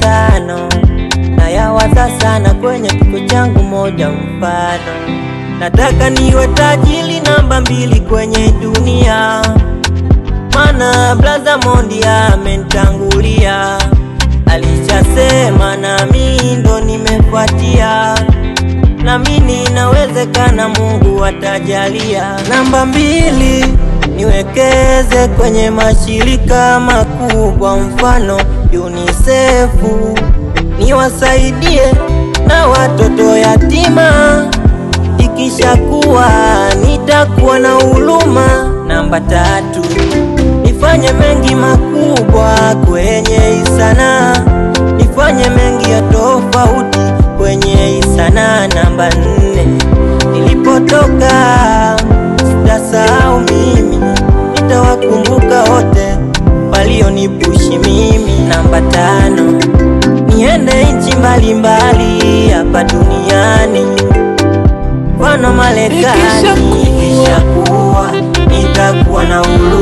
5 na yawaza sana kwenye kichwa changu moja mfano. Nataka niwe tajiri namba 2 kwenye dunia, mana Blaza Mondi amenitangulia. Alishasema na mimi ndo nimefuatia, na mimi inawezekana, Mungu atajalia. Namba 2, niwekeze kwenye mashirika makubwa mfano UNICEF, niwasaidie na watoto yatima. Ikishakuwa nitakuwa na huruma. Namba 3, nifanye mengi makubwa kwenye sanaa, nifanye mengi ya tofauti kwenye sanaa. Namba 4, nilipotoka sitasahau mimi, nitawakumbuka wote walionipushi mimi. Namba 5, niende nchi mbalimbali hapa duniani, mfano Marekani. Ikishakuwa nitakuwa na huruma.